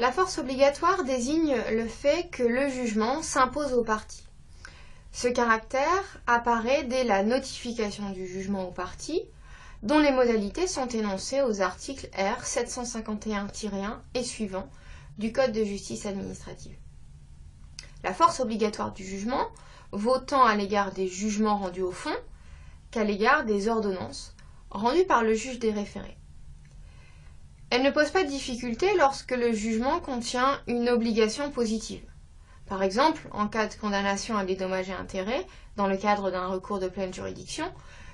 La force obligatoire désigne le fait que le jugement s'impose aux parties. Ce caractère apparaît dès la notification du jugement aux parties, dont les modalités sont énoncées aux articles R 751-1 et suivants du Code de justice administrative. La force obligatoire du jugement vaut tant à l'égard des jugements rendus au fond qu'à l'égard des ordonnances rendues par le juge des référés. Elle ne pose pas de difficulté lorsque le jugement contient une obligation positive. Par exemple, en cas de condamnation à des dommages et intérêts, dans le cadre d'un recours de pleine juridiction,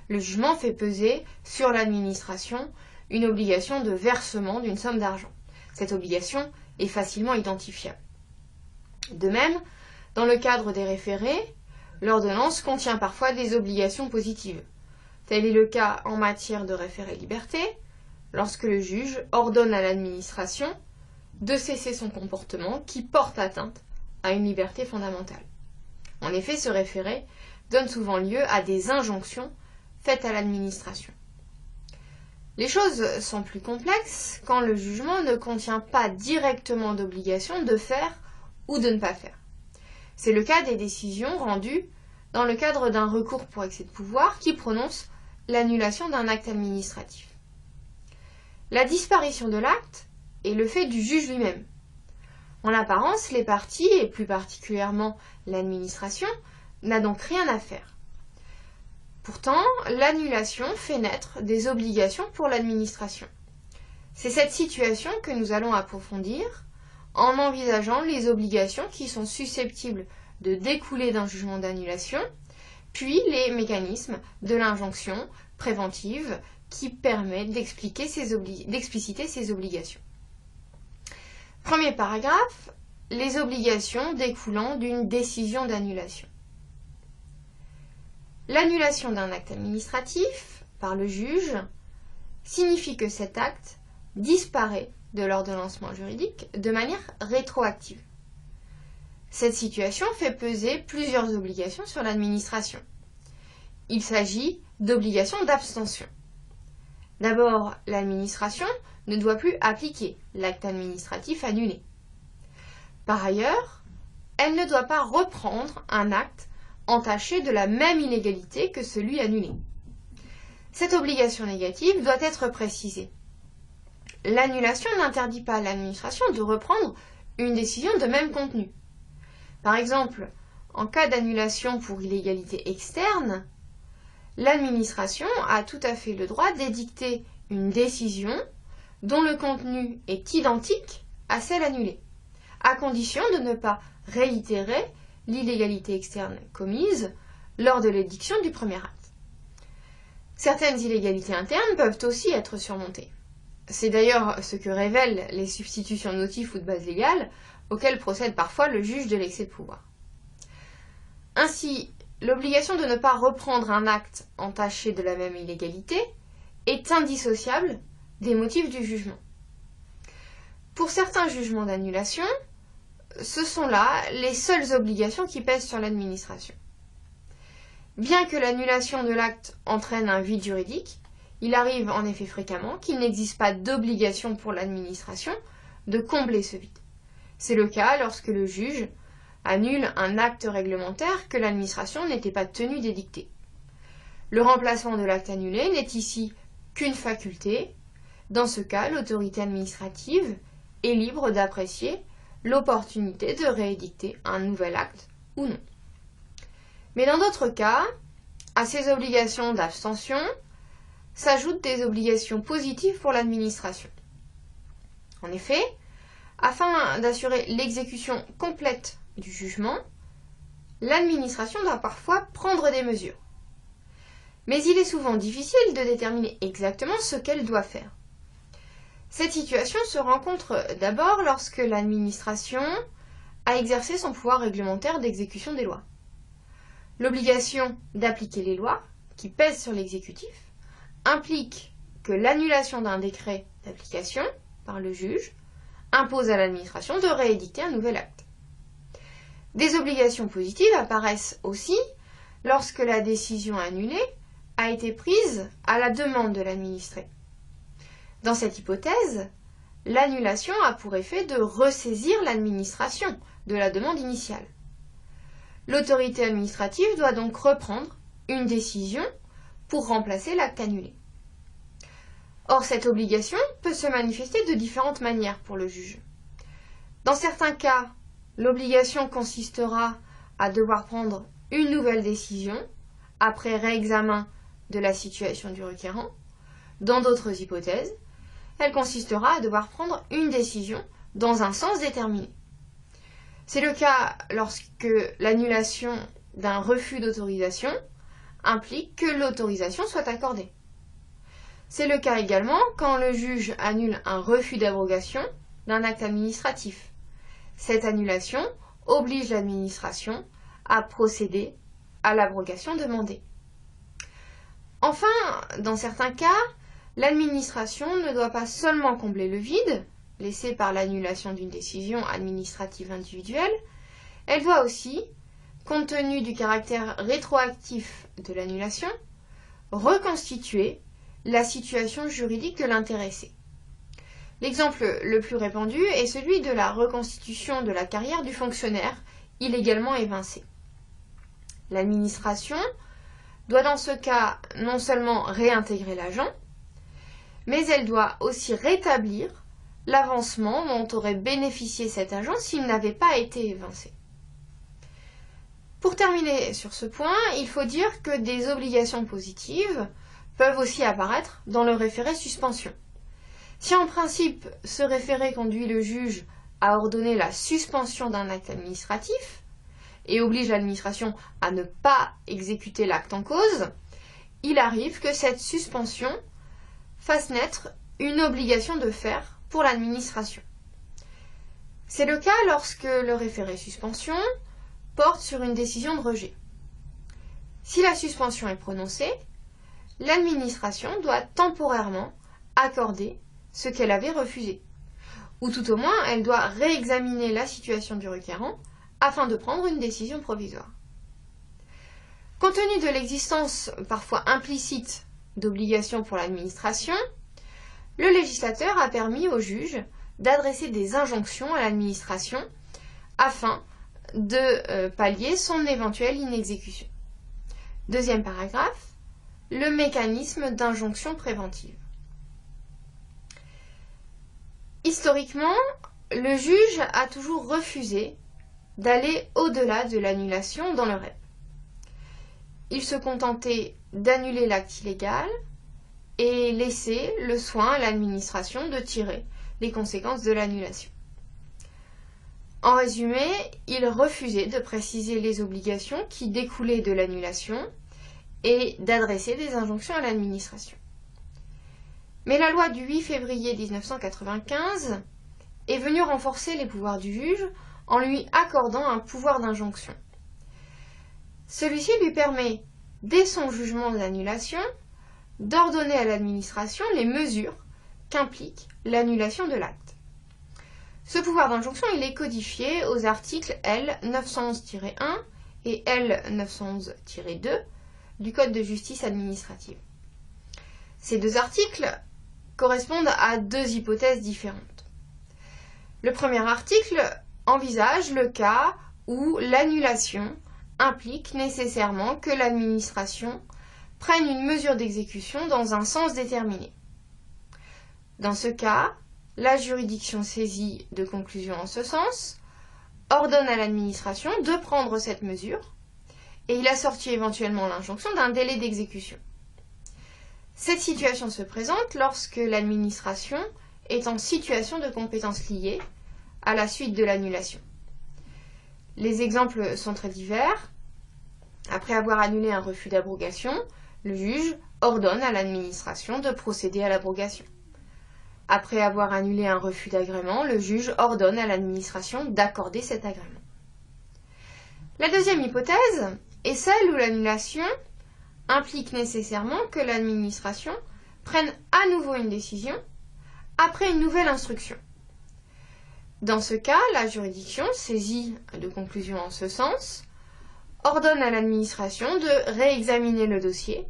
le jugement fait peser sur l'administration une obligation de versement d'une somme d'argent. Cette obligation est facilement identifiable. De même, dans le cadre des référés, l'ordonnance contient parfois des obligations positives. Tel est le cas en matière de référé-liberté, lorsque le juge ordonne à l'administration de cesser son comportement qui porte atteinte à une liberté fondamentale. En effet, ce référé donne souvent lieu à des injonctions faites à l'administration. Les choses sont plus complexes quand le jugement ne contient pas directement d'obligation de faire ou de ne pas faire. C'est le cas des décisions rendues dans le cadre d'un recours pour excès de pouvoir qui prononce l'annulation d'un acte administratif. La disparition de l'acte est le fait du juge lui-même. En apparence, les parties, et plus particulièrement l'administration, n'a donc rien à faire. Pourtant, l'annulation fait naître des obligations pour l'administration. C'est cette situation que nous allons approfondir en envisageant les obligations qui sont susceptibles de découler d'un jugement d'annulation, puis les mécanismes de l'injonction préventive qui permet d'expliciter ces obligations. Premier paragraphe, les obligations découlant d'une décision d'annulation. L'annulation d'un acte administratif par le juge signifie que cet acte disparaît de l'ordonnancement juridique de manière rétroactive. Cette situation fait peser plusieurs obligations sur l'administration. Il s'agit d'obligations d'abstention. D'abord, l'administration ne doit plus appliquer l'acte administratif annulé. Par ailleurs, elle ne doit pas reprendre un acte entaché de la même illégalité que celui annulé. Cette obligation négative doit être précisée. L'annulation n'interdit pas à l'administration de reprendre une décision de même contenu. Par exemple, en cas d'annulation pour illégalité externe, l'administration a tout à fait le droit d'édicter une décision dont le contenu est identique à celle annulée, à condition de ne pas réitérer l'illégalité externe commise lors de l'édiction du premier acte. Certaines illégalités internes peuvent aussi être surmontées. C'est d'ailleurs ce que révèlent les substitutions de motifs ou de base légale auxquelles procède parfois le juge de l'excès de pouvoir. Ainsi, l'obligation de ne pas reprendre un acte entaché de la même illégalité est indissociable des motifs du jugement. Pour certains jugements d'annulation, ce sont là les seules obligations qui pèsent sur l'administration. Bien que l'annulation de l'acte entraîne un vide juridique, il arrive en effet fréquemment qu'il n'existe pas d'obligation pour l'administration de combler ce vide. C'est le cas lorsque le juge annule un acte réglementaire que l'administration n'était pas tenue d'édicter. Le remplacement de l'acte annulé n'est ici qu'une faculté. Dans ce cas, l'autorité administrative est libre d'apprécier l'opportunité de réédicter un nouvel acte ou non. Mais dans d'autres cas, à ces obligations d'abstention s'ajoutent des obligations positives pour l'administration. En effet, afin d'assurer l'exécution complète du jugement, l'administration doit parfois prendre des mesures. Mais il est souvent difficile de déterminer exactement ce qu'elle doit faire. Cette situation se rencontre d'abord lorsque l'administration a exercé son pouvoir réglementaire d'exécution des lois. L'obligation d'appliquer les lois, qui pèsent sur l'exécutif, implique que l'annulation d'un décret d'application par le juge impose à l'administration de réédicter un nouvel acte. Des obligations positives apparaissent aussi lorsque la décision annulée a été prise à la demande de l'administré. Dans cette hypothèse, l'annulation a pour effet de ressaisir l'administration de la demande initiale. L'autorité administrative doit donc reprendre une décision pour remplacer l'acte annulé. Or, cette obligation peut se manifester de différentes manières pour le juge. Dans certains cas, l'obligation consistera à devoir prendre une nouvelle décision après réexamen de la situation du requérant. Dans d'autres hypothèses, elle consistera à devoir prendre une décision dans un sens déterminé. C'est le cas lorsque l'annulation d'un refus d'autorisation implique que l'autorisation soit accordée. C'est le cas également quand le juge annule un refus d'abrogation d'un acte administratif. Cette annulation oblige l'administration à procéder à l'abrogation demandée. Enfin, dans certains cas, l'administration ne doit pas seulement combler le vide laissé par l'annulation d'une décision administrative individuelle, elle doit aussi, compte tenu du caractère rétroactif de l'annulation, reconstituer la situation juridique de l'intéressé. L'exemple le plus répandu est celui de la reconstitution de la carrière du fonctionnaire illégalement évincé. L'administration doit dans ce cas non seulement réintégrer l'agent, mais elle doit aussi rétablir l'avancement dont aurait bénéficié cet agent s'il n'avait pas été évincé. Pour terminer sur ce point, il faut dire que des obligations positives peuvent aussi apparaître dans le référé suspension. Si en principe ce référé conduit le juge à ordonner la suspension d'un acte administratif et oblige l'administration à ne pas exécuter l'acte en cause, il arrive que cette suspension fasse naître une obligation de faire pour l'administration. C'est le cas lorsque le référé suspension porte sur une décision de rejet. Si la suspension est prononcée, l'administration doit temporairement accorder ce qu'elle avait refusé, ou tout au moins elle doit réexaminer la situation du requérant afin de prendre une décision provisoire. Compte tenu de l'existence parfois implicite d'obligations pour l'administration, le législateur a permis au juge d'adresser des injonctions à l'administration afin de pallier son éventuelle inexécution. Deuxième paragraphe, le mécanisme d'injonction préventive. Historiquement, le juge a toujours refusé d'aller au-delà de l'annulation dans le REP. Il se contentait d'annuler l'acte illégal et laisser le soin à l'administration de tirer les conséquences de l'annulation. En résumé, il refusait de préciser les obligations qui découlaient de l'annulation et d'adresser des injonctions à l'administration. Mais la loi du 8 février 1995 est venue renforcer les pouvoirs du juge en lui accordant un pouvoir d'injonction. Celui-ci lui permet, dès son jugement d'annulation, d'ordonner à l'administration les mesures qu'implique l'annulation de l'acte. Ce pouvoir d'injonction, il est codifié aux articles L 911-1 et L 911-2 du Code de justice administrative. Ces deux articles correspondent à deux hypothèses différentes. Le premier article envisage le cas où l'annulation implique nécessairement que l'administration prenne une mesure d'exécution dans un sens déterminé. Dans ce cas, la juridiction saisie de conclusion en ce sens ordonne à l'administration de prendre cette mesure et il assortit éventuellement l'injonction d'un délai d'exécution. Cette situation se présente lorsque l'administration est en situation de compétence liée à la suite de l'annulation. Les exemples sont très divers. Après avoir annulé un refus d'abrogation, le juge ordonne à l'administration de procéder à l'abrogation. Après avoir annulé un refus d'agrément, le juge ordonne à l'administration d'accorder cet agrément. La deuxième hypothèse est celle où l'annulation implique nécessairement que l'administration prenne à nouveau une décision après une nouvelle instruction. Dans ce cas, la juridiction, saisie de conclusion en ce sens, ordonne à l'administration de réexaminer le dossier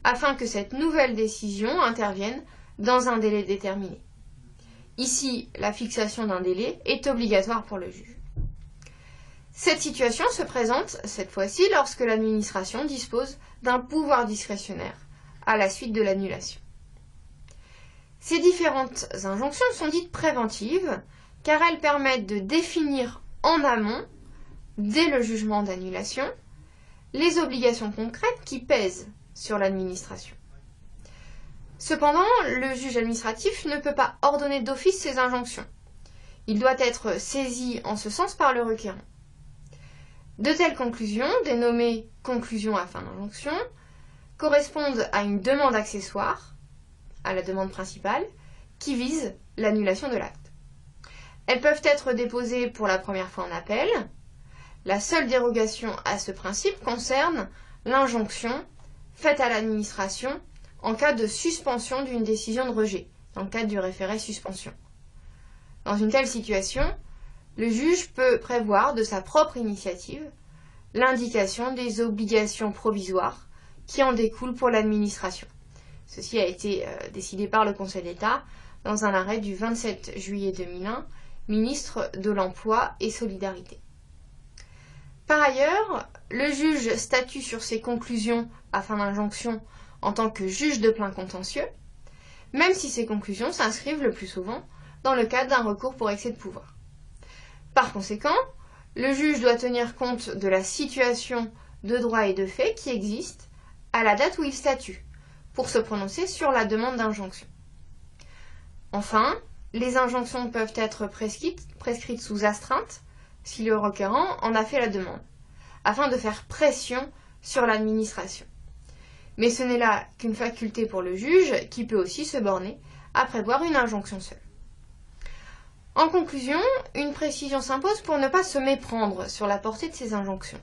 afin que cette nouvelle décision intervienne dans un délai déterminé. Ici, la fixation d'un délai est obligatoire pour le juge. Cette situation se présente, cette fois-ci, lorsque l'administration dispose d'un pouvoir discrétionnaire à la suite de l'annulation. Ces différentes injonctions sont dites préventives, car elles permettent de définir en amont, dès le jugement d'annulation, les obligations concrètes qui pèsent sur l'administration. Cependant, le juge administratif ne peut pas ordonner d'office ces injonctions. Il doit être saisi en ce sens par le requérant. De telles conclusions, dénommées conclusions à fin d'injonction, correspondent à une demande accessoire, à la demande principale, qui vise l'annulation de l'acte. Elles peuvent être déposées pour la première fois en appel. La seule dérogation à ce principe concerne l'injonction faite à l'administration en cas de suspension d'une décision de rejet, dans le cadre du référé suspension. Dans une telle situation, le juge peut prévoir de sa propre initiative l'indication des obligations provisoires qui en découlent pour l'administration. Ceci a été décidé par le Conseil d'État dans un arrêt du 27 juillet 2001, ministre de l'Emploi et Solidarité. Par ailleurs, le juge statue sur ses conclusions à fin d'injonction en tant que juge de plein contentieux, même si ces conclusions s'inscrivent le plus souvent dans le cadre d'un recours pour excès de pouvoir. Par conséquent, le juge doit tenir compte de la situation de droit et de fait qui existe à la date où il statue, pour se prononcer sur la demande d'injonction. Enfin, les injonctions peuvent être prescrites sous astreinte si le requérant en a fait la demande, afin de faire pression sur l'administration. Mais ce n'est là qu'une faculté pour le juge qui peut aussi se borner à prévoir une injonction seule. En conclusion, une précision s'impose pour ne pas se méprendre sur la portée de ces injonctions.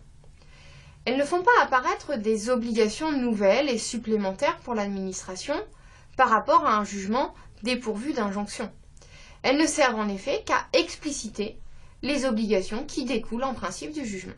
Elles ne font pas apparaître des obligations nouvelles et supplémentaires pour l'administration par rapport à un jugement dépourvu d'injonction. Elles ne servent en effet qu'à expliciter les obligations qui découlent en principe du jugement.